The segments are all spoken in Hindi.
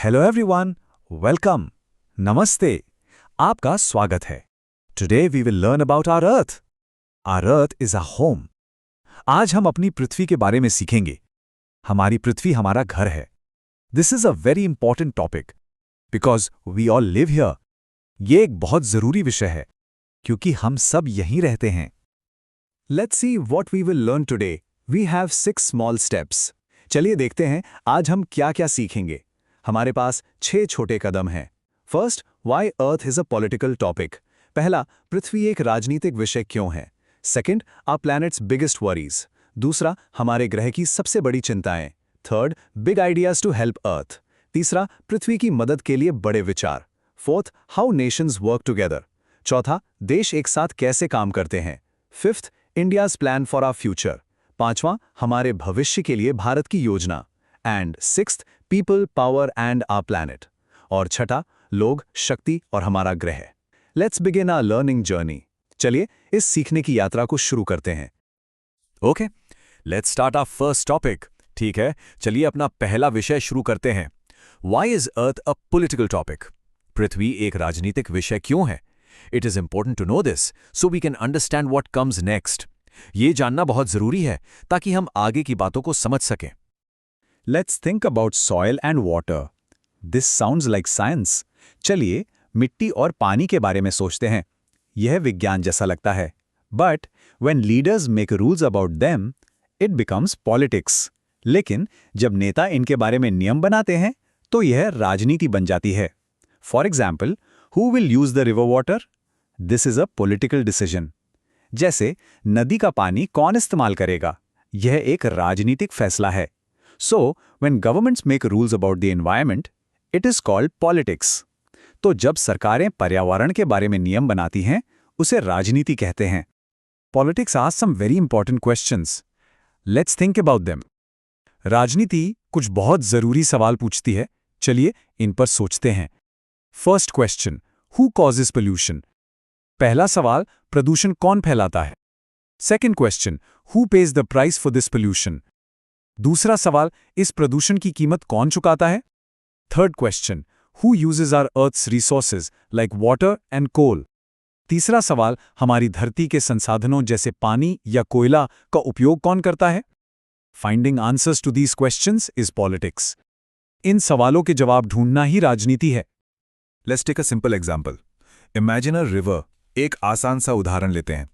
हेलो एवरीवन, वेलकम, नमस्ते, आपका स्वागत है। Today we will learn about our Earth. Our Earth is a home. आज हम अपनी पृथ्वी के बारे में सीखेंगे। हमारी पृथ्वी हमारा घर है। This is a very important topic because we all live here. ये एक बहुत जरूरी विषय है क्योंकि हम सब यहीं रहते हैं। Let's see what we will learn today. We have 6 small steps. चलिए देखते हैं आज हम क्या क्या सीखेंगे। हमारे पास 6 छोटे कदम हैं। First, why Earth is a political topic. पहला, पृथ्वी एक राजनीतिक विषय क्यों है। Second, our planet's biggest worries. दूसरा, हमारे ग्रह की सबसे बड़ी चिंताएं। Third, big ideas to help Earth. तीसरा, पृथ्वी की मदद के लिए बड़े विचार। Fourth, how nations work together. चौथा, देश एक साथ कैसे काम करते हैं। Fifth, India's plan for our future. पांचवां, हमारे भविष्य के लिए भारत की योजना। And sixth, people, power and our planet. और छठा, लोग, शक्ति और हमारा ग्रह। Let's begin our learning journey. चलिए इस सीखने की यात्रा को शुरू करते हैं। Okay, let's start our first topic. ठीक है, चलिए अपना पहला विषय शुरू करते हैं। Why is Earth a political topic? पृथ्वी एक राजनीतिक विषय क्यों है? It is important to know this so we can understand what comes next. ये जानना बहुत जरूरी है ताकि हम आगे की बातों को समझ सकें। Let's think about soil and water. This sounds like science. चलिए मिट्टी और पानी के बारे में सोचते हैं। यह विज्ञान जैसा लगता है। But when leaders make rules about them, it becomes politics. लेकिन जब नेता इनके बारे में नियम बनाते हैं तो यह राजनीति बन जाती है। For example, who will use the river water? This is a political decision. जैसे नदी का पानी कौन इस्तेमाल करेगा, यह एक राजनीतिक फैसला है। So, when governments make rules about the environment, it is called politics. तो जब सरकारें पर्यावरण के बारे में नियम बनाती हैं, उसे राजनीति कहते हैं। Politics asks some very important questions. Let's think about them. राजनीति कुछ बहुत जरूरी सवाल पूछती है। चलिए इन पर सोचते हैं। First question, who causes pollution? पहला सवाल, प्रदूषण कौन फैलाता है? Second question, who pays the price for this pollution? दूसरा सवाल, इस प्रदूषण की कीमत कौन चुकाता है? Third question, who uses our Earth's resources like water and coal? तीसरा सवाल, हमारी धरती के संसाधनों जैसे पानी या कोयला का उपयोग कौन करता है? Finding answers to these questions is politics. इन सवालों के जवाब ढूंढना ही राजनीति है। Let's take a simple example. Imagine a river. एक आसान सा उदाहरण लेते हैं।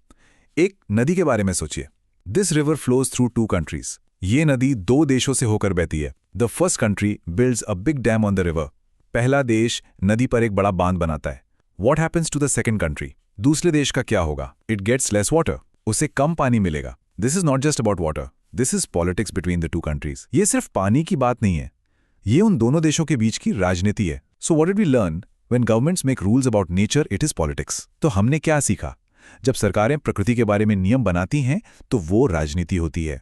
एक नदी के बारे में सोचिए। This river flows through 2 countries. ये नदी 2 देशों से होकर बहती है। The first country builds a big dam on the river. पहला देश नदी पर एक बड़ा बांध बनाता है। What happens to the second country? दूसरे देश का क्या होगा? It gets less water. उसे कम पानी मिलेगा। This is not just about water, this is politics between the 2 countries. ये सिर्फ पानी की बात नहीं है, ये उन दोनों देशों के बीच की राजनीति है। So what did we learn? When governments make rules about nature, it is politics. तो हमने क्या सीखा? जब सरकारें प्रकृति के बारे में नियम बनाती हैं तो वो राजनीति होती है।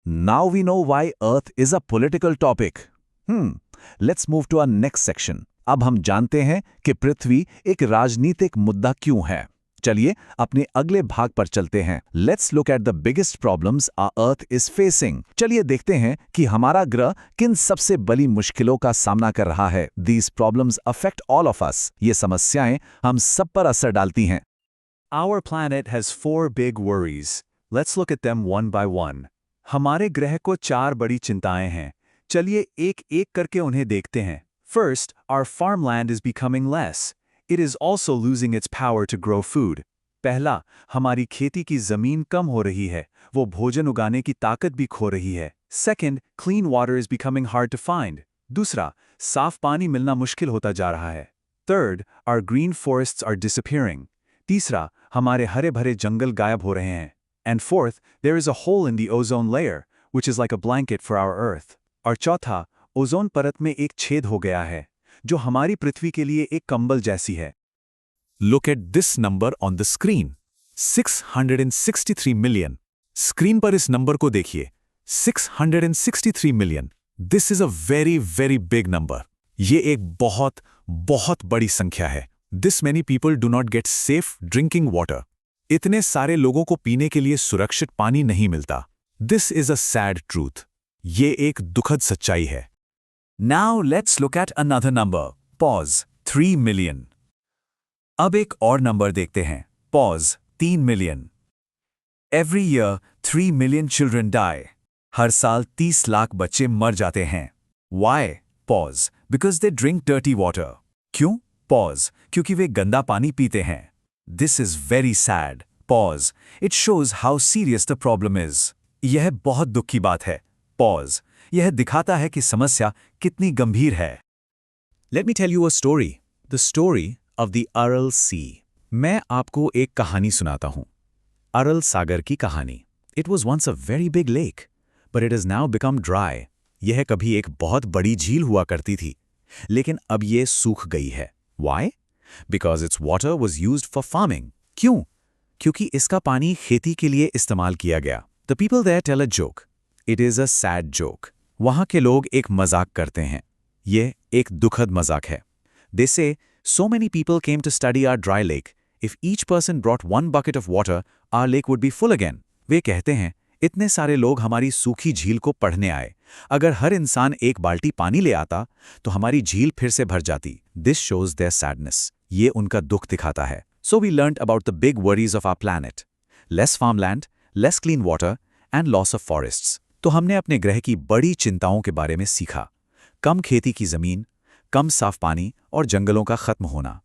Now we know why Earth is a political topic. Let's move to our next section. अब हम जानते हैं कि पृथ्वी एक राजनीतिक मुद्दा क्यों है। चलिए अपने अगले भाग पर चलते हैं। Let's look at the biggest problems our Earth is facing. चलिए देखते हैं कि हमारा ग्रह किन सबसे बड़ी मुश्किलों का सामना कर रहा है। These problems affect all of us. ये समस्याएं हम सब पर असर डालती हैं। Our planet has 4 big worries. Let's look at them one by one. हमारे ग्रह को 4 बड़ी चिंताएं हैं। चलिए एक एक करके उन्हें देखते हैं। First, our farmland is becoming less. It is also losing its power to grow food. पहला, हमारी खेती की जमीन कम हो रही है, वो भोजन उगाने की ताकत भी खो रही है। Second, clean water is becoming hard to find. दूसरा, साफ पानी मिलना मुश्किल होता जा रहा है। Third, our green forests are disappearing. तीसरा, हमारे हरे भरे जंगल गायब हो रहे हैं। And fourth, there is a hole in the ozone layer, which is like a blanket for our Earth. और चौथा, ओजोन परत में एक छेद हो गया है, जो हमारी पृथ्वी के लिए एक कंबल जैसी है। Look at this number on the screen. 663 million. Screen पर इस नंबर को देखिए। 663 million. This is a very, very big number. ये एक बहुत, बहुत बड़ी संख्या है। This many people do not get safe drinking water. इतने सारे लोगों को पीने के लिए सुरक्षित पानी नहीं मिलता। This is a sad truth. ये एक दुखद सच्चाई है। Now let's look at another number. Pause. 3 million. अब एक और नंबर देखते हैं. Pause. 3 million. Every year, 3 million children die. हर साल 30 लाख बच्चे मर जाते हैं. Why? Pause. Because they drink dirty water. क्यों? Pause. क्योंकि वे गंदा पानी पीते हैं. This is very sad. Pause. It shows how serious the problem is. यह बहुत दुख की बात है. Pause. यह दिखाता है कि समस्या कितनी गंभीर है. Let me tell you a story. The story of the Aral Sea. मैं आपको एक कहानी सुनाता हूं. अरल सागर की कहानी. It was once a very big lake, but it has now become dry. यह कभी एक बहुत बड़ी झील हुआ करती थी, लेकिन अब ये सूख गई है. Why? Because its water was used for farming. क्यों? क्योंकि इसका पानी खेती के लिए इस्तेमाल किया गया. The people there tell a joke. It is a sad joke. वहाँ के लोग एक मजाक करते हैं. ये एक दुखद मजाक है. They say, so many people came to study our dry lake. If each person brought 1 bucket of water, our lake would be full again. वे कहते हैं, इतने सारे लोग हमारी सूखी झील को पढ़ने आए. अगर हर इंसान एक बाल्टी पानी ले आता, तो हमारी झील फिर से भर जाती. This shows their sadness. ये उनका दुख दिखाता है. So we learned about the big worries of our planet. Less farmland, less clean water, and loss of forests. तो हमने अपने ग्रह की बड़ी चिंताओं के बारे में सीखा. कम खेती की जमीन, कम साफ पानी और जंगलों का खत्म होना.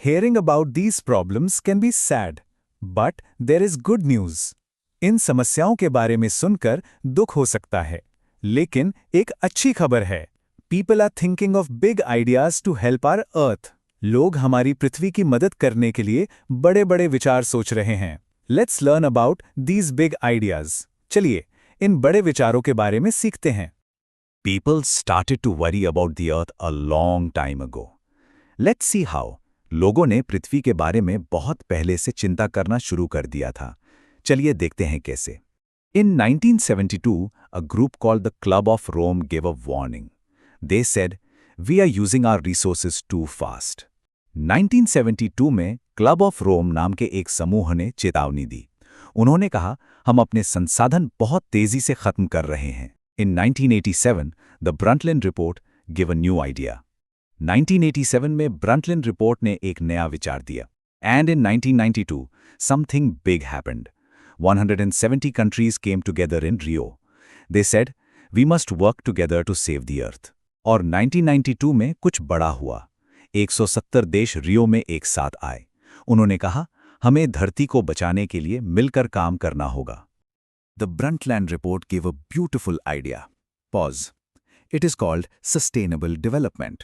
Hearing about these problems can be sad, but there is good news. इन समस्याओं के बारे में सुनकर दुख हो सकता है, लेकिन एक अच्छी खबर है. People are thinking of big ideas to help our earth. लोग हमारी पृथ्वी की मदद करने के लिए बड़े-बड़े विचार सोच रहे हैं. Let's learn about these big ideas. चलिए, इन बड़े विचारों के बारे में सीखते हैं. People started to worry about the earth a long time ago. Let's see how. लोगों ने पृथ्वी के बारे में बहुत पहले से चिंता करना शुरू कर दिया था. चलिए देखते हैं कैसे. In 1972, a group called the Club of Rome gave a warning. They said, we are using our resources too fast. 1972 में Club of Rome नाम के एक समूह ने चेतावनी दी. उन्होंने कहा, हम अपने संसाधन बहुत तेजी से खत्म कर रहे हैं. In 1987, the Brundtland Report gave a new idea. 1987 में Brundtland Report ने एक नया विचार दिया. And in 1992, something big happened. 170 countries came together in Rio. They said, we must work together to save the earth. और 1992 में कुछ बड़ा हुआ. 170 देश रियो में एक साथ आए. उन्होंने कहा, हमें धरती को बचाने के लिए मिलकर काम करना होगा. The Brundtland Report gave a beautiful idea. Pause. It is called sustainable development.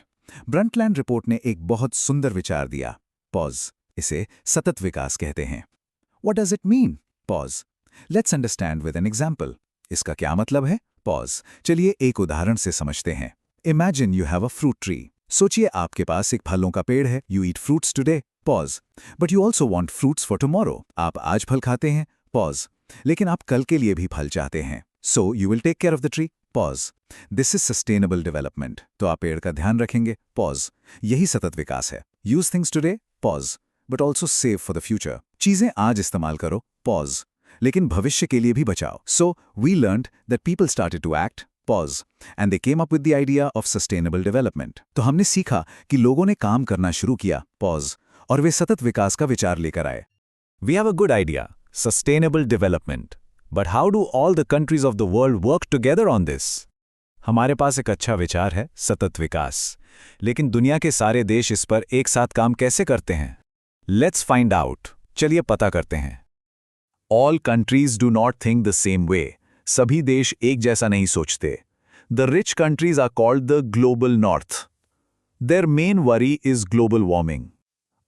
Brundtland Report ने एक बहुत सुंदर विचार दिया. Pause. इसे सतत विकास कहते हैं. What does it mean? Pause. Let's understand with an example. इसका क्या मतलब है? Pause. चलिए एक उदाहरण से समझते हैं. Imagine you have a fruit tree. सोचिए आपके पास एक फलों का पेड़ है. You eat fruits today. Pause. But you also want fruits for tomorrow. आप आज फल खाते हैं. Pause. लेकिन आप कल के लिए भी फल चाहते हैं. So you will take care of the tree. Pause. This is sustainable development. तो आप पेड़ का ध्यान रखेंगे. Pause. यही सतत विकास है. Use things today. Pause. But also save for the future. चीजें आज इस्तेमाल करो. Pause. लेकिन भविष्य के लिए भी बचाओ. So we learned that people started to act. Pause. And they came up with the idea of sustainable development. तो हमने सीखा कि लोगों ने काम करना शुरू किया. Pause. और वे सतत विकास का विचार लेकर आए. We have a good idea. Sustainable development. But how do all the countries of the world work together on this? हमारे पास एक अच्छा विचार है, सतत विकास. लेकिन दुनिया के सारे देश इस पर एक साथ काम कैसे करते हैं? Let's find out. चलिए पता करते हैं. All countries do not think the same way. सभी देश एक जैसा नहीं सोचते. The rich countries are called the global north. Their main worry is global warming.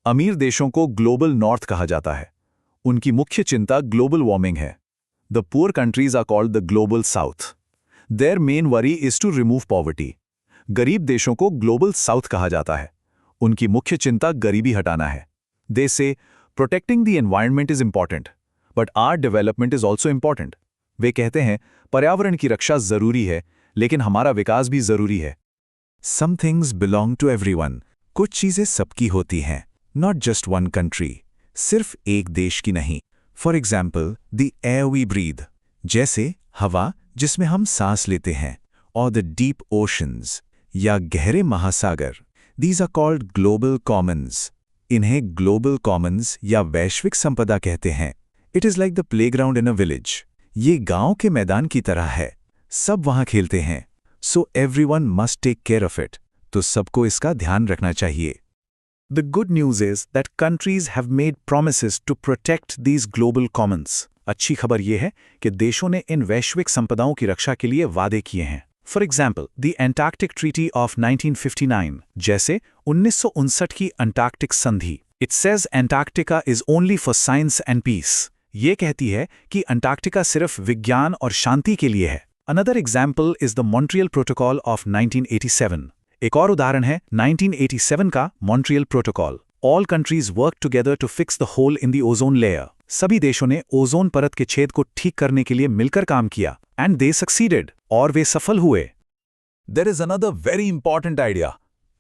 अमीर देशों को ग्लोबल नॉर्थ कहा जाता है. उनकी मुख्य चिंता ग्लोबल वार्मिंग है. The poor countries are called the global south. Their main worry is to remove poverty. गरीब देशों को ग्लोबल साउथ कहा जाता है. उनकी मुख्य चिंता गरीबी हटाना है. They say, protecting the environment is important, but our development is also important. वे कहते हैं, पर्यावरण की रक्षा जरूरी है, लेकिन हमारा विकास भी जरूरी है. Some things belong to everyone. कुछ चीजें सबकी होती हैं. Not just one country. सिर्फ एक देश की नहीं. For example, the air we breathe. जैसे हवा जिसमें हम सांस लेते हैं, or the deep oceans या गहरे महासागर, these are called global commons. इन्हें global commons या वैश्विक संपदा कहते हैं. It is like the playground in a village. ये गांव के मैदान की तरह है. सब वहां खेलते हैं. So everyone must take care of it. तो सबको इसका ध्यान रखना चाहिए. The good news is that countries have made promises to protect these global commons. अच्छी खबर यह है कि देशों ने इन वैश्विक संपदाओं की रक्षा के लिए वादे किए हैं. For example, the Antarctic Treaty of 1959, जैसे 1959 की अंटार्कटिक संधि. It says Antarctica is only for science and peace. ये कहती है कि अंटार्कटिका सिर्फ विज्ञान और शांति के लिए है. Another example is the Montreal Protocol of 1987. एक और उदाहरण है 1987 का Montreal protocol. All countries worked together to fix the hole in the ozone layer. सभी देशों ने ओजोन परत के छेद को ठीक करने के लिए मिलकर काम किया. And they succeeded. और वे सफल हुए. There is another very important idea.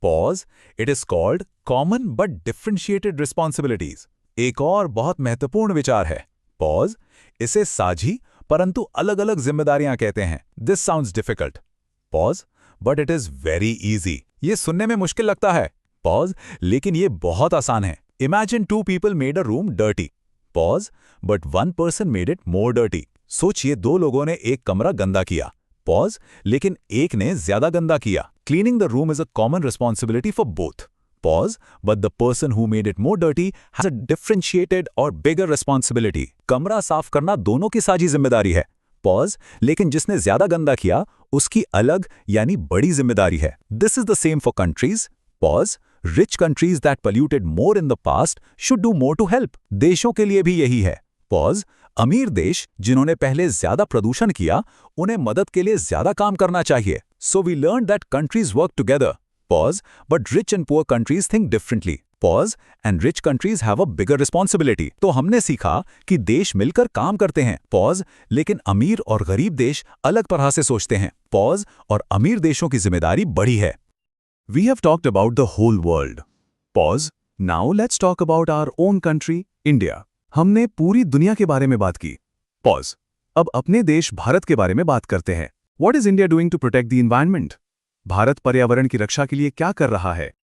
Pause. It is called common but differentiated responsibilities. एक और बहुत महत्वपूर्ण विचार है. Pause. इसे साझी परंतु अलग-अलग जिम्मेदारियां कहते हैं. This sounds difficult. Pause. But it is very easy. ये सुनने में मुश्किल लगता है. Pause. लेकिन ये बहुत आसान है. Imagine two people made a room dirty. Pause. But one person made it more dirty. सोचिए दो लोगों ने एक कमरा गंदा किया. Pause. लेकिन एक ने ज्यादा गंदा किया. Cleaning the room is a common responsibility for both. Pause. But the person who made it more dirty has a differentiated or bigger responsibility. कमरा साफ करना दोनों की साझी जिम्मेदारी है. Pause. लेकिन जिसने ज्यादा गंदा किया उसकी अलग यानी बड़ी जिम्मेदारी है. This is the same for countries. Pause. Rich countries that polluted more in the past should do more to help. देशों के लिए भी यही है. Pause. अमीर देश जिन्होंने पहले ज्यादा प्रदूषण किया उन्हें मदद के लिए ज्यादा काम करना चाहिए. So we learned that countries work together. Pause. But rich and poor countries think differently. Pause. And rich countries have a bigger responsibility. तो हमने सीखा कि देश मिलकर काम करते हैं. Pause. लेकिन अमीर और गरीब देश अलग तरह से सोचते हैं. Pause. और अमीर देशों की जिम्मेदारी बड़ी है. We have talked about the whole world. Pause. Now let's talk about our own country, India. हमने पूरी दुनिया के बारे में बात की. Pause. अब अपने देश भारत के बारे में बात करते हैं. What is India doing to protect the environment? Bharat पर्यावरण की रक्षा के लिए क्या कर रहा है?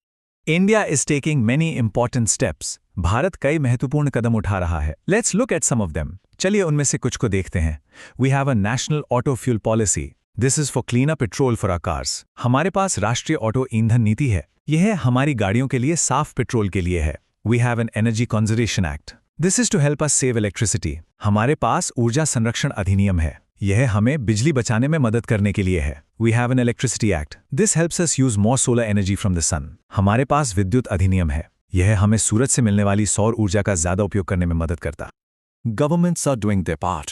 India is taking many important steps. Bharat कई महत्वपूर्ण कदम उठा रहा है. Let's look at some of them. चलिए उनमें से कुछ को देखते हैं. We have a national auto fuel policy. This is for cleaner petrol for our cars. हमारे पास राष्ट्रीय ऑटो ईंधन नीति है. यह हमारी गाड़ियों के लिए साफ पेट्रोल के लिए है. We have an energy conservation act. This is to help us save electricity. हमारे पास ऊर्जा संरक्षण अधिनियम है. यह हमें बिजली बचाने में मदद करने के लिए है. We have an electricity act. This helps us use more solar energy from the sun. हमारे पास विद्युत अधिनियम है. यह हमें सूरज से मिलने वाली सौर ऊर्जा का ज्यादा उपयोग करने में मदद करता. Governments are doing their part.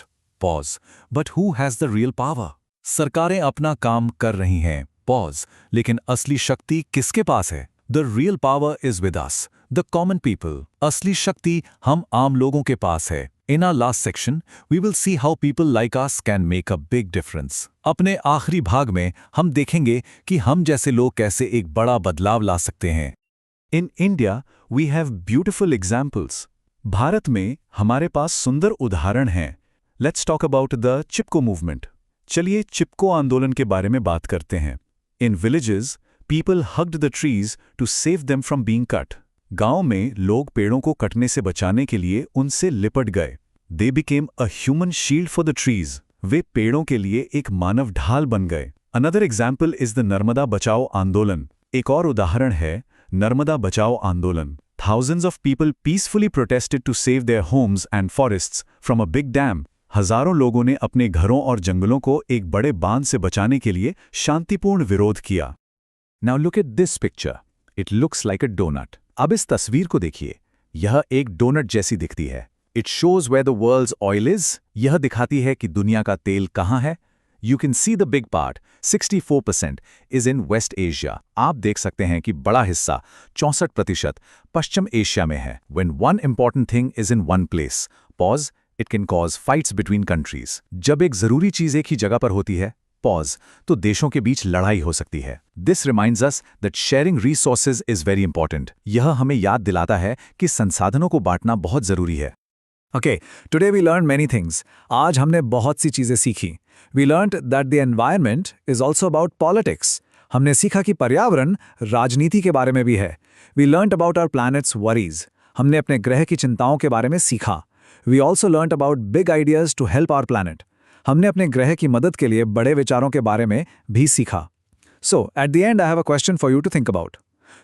Pause. But who has the real power? सरकारें अपना काम कर रही हैं. Pause. लेकिन असली शक्ति किसके पास है? The real power is with us, the common people. असली शक्ति हम आम लोगों के पास है. In our last section, we will see how people like us can make a big difference. अपने आखिरी भाग में हम देखेंगे कि हम जैसे लोग कैसे एक बड़ा बदलाव ला सकते हैं. In India, we have beautiful examples. Bharat में हमारे पास सुंदर उदाहरण हैं. Let's talk about the Chipko movement. चलिए चिपको आंदोलन के बारे में बात करते हैं. In villages, people hugged the trees to save them from being cut. गांव में लोग पेड़ों को कटने से बचाने के लिए उनसे लिपट गए. They became a human shield for the trees. वे पेड़ों के लिए एक मानव ढाल बन गए. Another example is the Narmada बचाओ आंदोलन. एक और उदाहरण है नर्मदा बचाओ आंदोलन. Thousands of people peacefully protested to save their homes and forests from a big dam. हजारों लोगों ने अपने घरों और जंगलों को एक बड़े बांध से बचाने के लिए शांतिपूर्ण विरोध किया. Now look at this picture. It looks like a donut. अब इस तस्वीर को देखिए. यह एक डोनट जैसी दिखती है. It shows where the world's oil is. यह दिखाती है कि दुनिया का तेल कहाँ है. You can see the big part, 64%, is in West Asia. आप देख सकते हैं कि बड़ा हिस्सा 64% पश्चिम एशिया में है. When one important thing is in one place, pause, it can cause fights between countries. जब एक जरूरी चीज एक ही जगह पर होती है, pause, तो देशों के बीच लड़ाई हो सकती है. This reminds us that sharing resources is very important. यह हमें याद दिलाता है कि संसाधनों को बांटना बहुत जरूरी है. Okay, today we learned many things. आज हमने बहुत सी चीजें सीखी. We learned that the environment is also about politics. हमने सीखा कि पर्यावरण राजनीति के बारे में भी है। We learned about our planet's worries. हमने अपने ग्रह की चिंताओं के बारे में सीखा। We also learned about big ideas to help our planet. हमने अपने ग्रह की मदद के लिए बड़े विचारों के बारे में भी सीखा। So at the end I have a question for you to think about.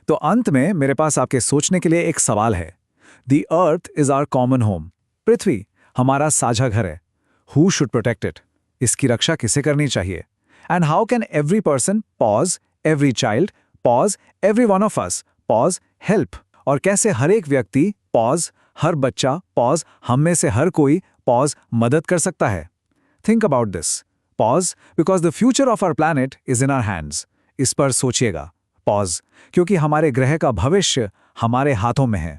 तो अंत में मेरे पास आपके सोचने के लिए एक सवाल है। The Earth is our common home. पृथ्वी हमारा साझा घर है। Who should protect it? इसकी रक्षा किसे करनी चाहिए? And how can every person pause, every child pause, every one of us pause, help? और कैसे हर एक व्यक्ति पॉज, हर बच्चा पॉज, हम में से हर कोई पॉज मदद कर सकता है? Think about this. Pause because the future of our planet is in our hands. इस पर सोचिएगा। पॉज क्योंकि हमारे ग्रह का भविष्य हमारे हाथों में है।